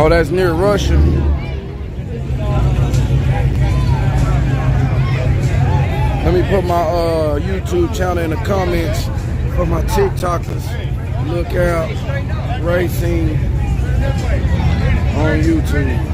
Oh, that's near Russia. Let me put my YouTube channel in the comments for my TikTokers. Look out, racing on YouTube.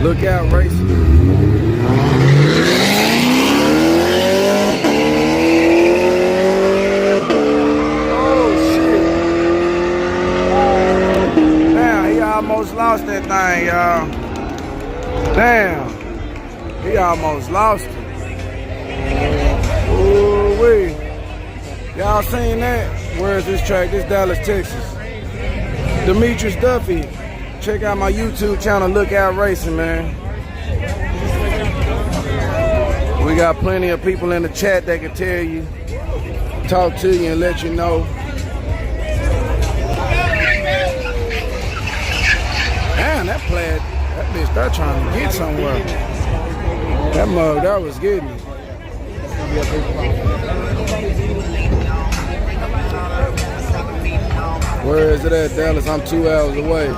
Look out, racing. Oh, shit. Damn, he almost lost that thing, y'all. Damn. He almost lost it. Ooh-wee. Y'all seen that? Where is this track? This Dallas, Texas. Demetrius Duffy. Check out my YouTube channel, Look Out Racing, man. We got plenty of people in the chat that can tell you, talk to you and let you know. Damn, that plaid, that bitch, they're trying to get somewhere. That mug, that was getting it. Where is it at, Dallas? I'm 2 hours away.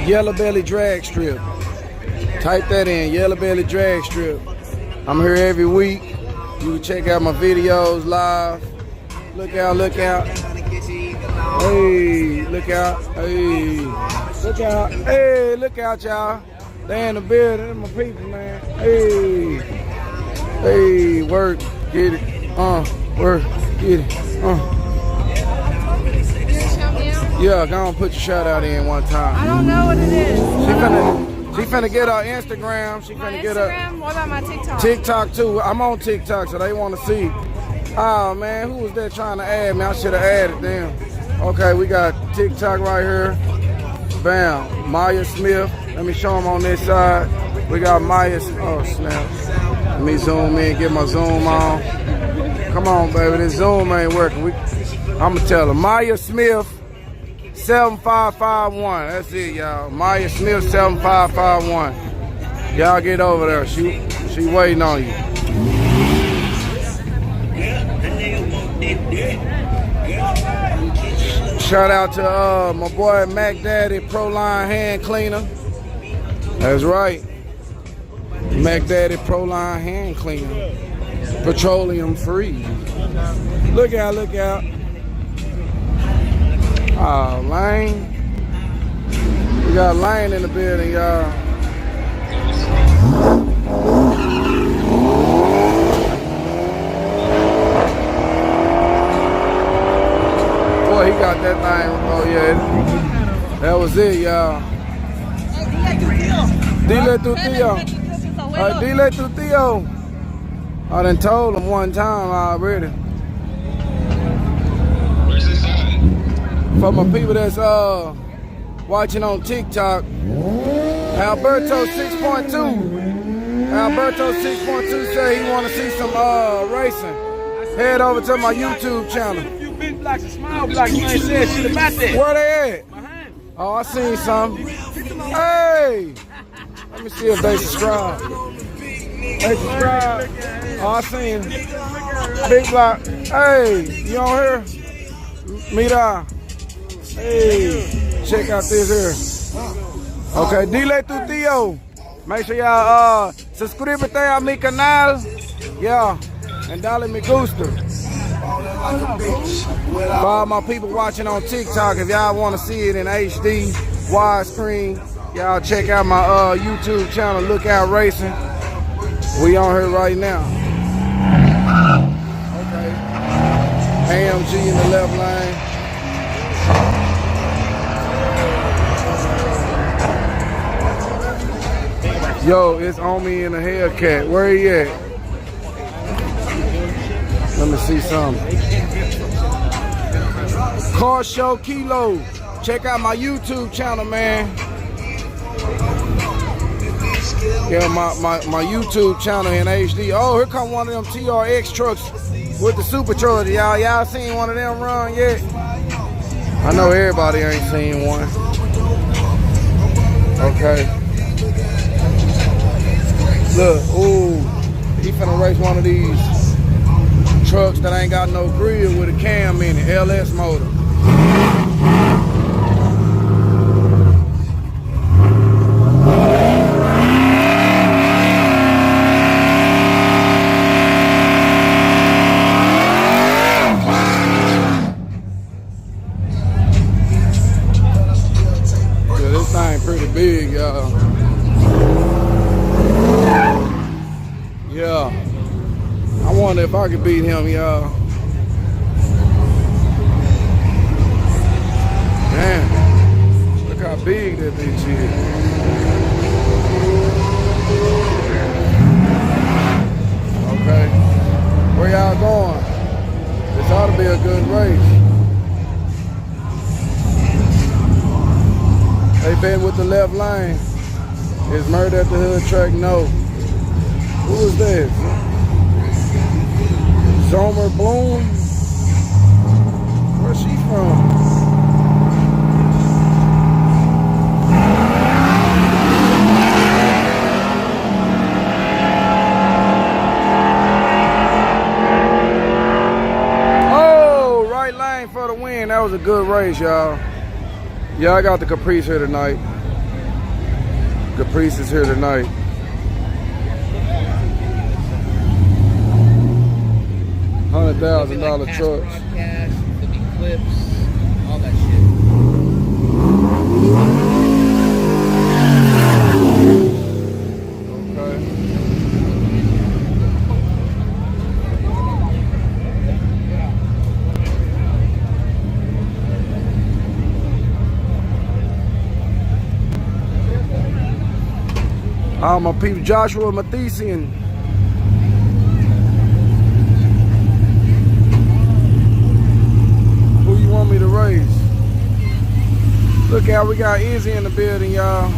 Yello Belly drag strip. Type that in, Yello Belly drag strip. I'm here every week. You can check out my videos live. Look out, look out. Hey, look out. Hey, look out. Hey, look out, y'all. They in the building, they're my people, man. Hey, hey, work, get it. Work, get it. Yeah, go on, put your shout out in one time. I don't know what it is. She finna get her Instagram. She finna get her Instagram? What about my TikTok? TikTok too. I'm on TikTok, so they want to see. Oh man, who was that trying to add me? I should have added them. Okay, we got TikTok right here. Bam, Maya Smith. Let me show them on this side. We got Maya. Oh snap. Let me zoom in, get my zoom on. Come on, baby, this zoom ain't working. I'ma tell her Maya Smith. 7551. That's it, y'all. Maya Smith 7551. Y'all get over there. She waiting on you. Shout out to my boy Mac Daddy Proline Hand Cleaner. That's right. Mac Daddy Proline Hand Cleaner. Petroleum free. Look out, look out. Oh, Lane. We got Lane in the building, y'all. Boy, he got that thing. Oh, yeah. That was it, y'all. Dile tu Theo. Dile tu Theo. I done told him one time already. For my people that's watching on TikTok, Alberto 6.2. Alberto 6.2 said he want to see some racing. Head over to my YouTube channel. You big blocks and small blocks, you ain't said shit about that. Where they at? Behind me. Oh, I seen some. Hey! Let me see if they subscribe. They subscribe. Oh, I seen big block. Hey, you on here? Mira. Hey, check out this here. Okay, dile tu tío. Make sure y'all suscríbete a mi canal. Yeah, and dale me gusta. For all my people watching on TikTok, if y'all want to see it in HD, widescreen, y'all check out my YouTube channel, Look Out Racing. We on here right now. Okay. AMG in the left lane. Yo, it's on me in a Hellcat. Where he at? Let me see something. Car Show Kilo. Check out my YouTube channel, man. Yeah, my YouTube channel in HD. Oh, here come one of them TRX trucks with the supercharger, y'all. Y'all seen one of them run yet? I know everybody ain't seen one. Okay. Look, ooh, he finna race one of these trucks that ain't got no grill with a cam in it, LS motor. Yeah, this thing pretty big, y'all. Yeah. I wonder if I could beat him, y'all. Man, look how big that bitch is. Okay, where y'all going? This ought to be a good race. They been with the left lane. Is Murder at the Hood track? No. Who is this? Zomer Bloom? Where's she from? Oh, right lane for the win. That was a good race, y'all. Yeah, I got the Caprice here tonight. Caprice is here tonight. $100,000 trucks. Podcast, could be clips, all that shit. Okay. I'm a people Joshua Mathesian. Want me to race? Look out, we got Izzy in the building, y'all.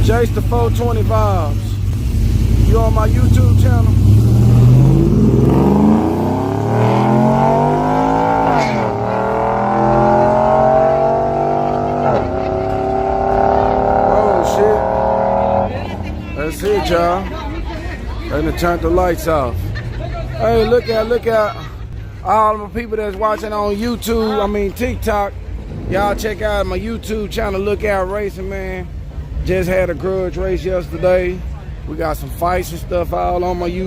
Jace the 420 Vibes. You on my YouTube channel? Oh shit. That's it, y'all. And they turned the lights off. Hey, look out. All the people that's watching on YouTube, I mean TikTok, y'all check out my YouTube channel, Look Out Racing, man. Just had a grudge race yesterday. We got some fights and stuff all on my YouTube.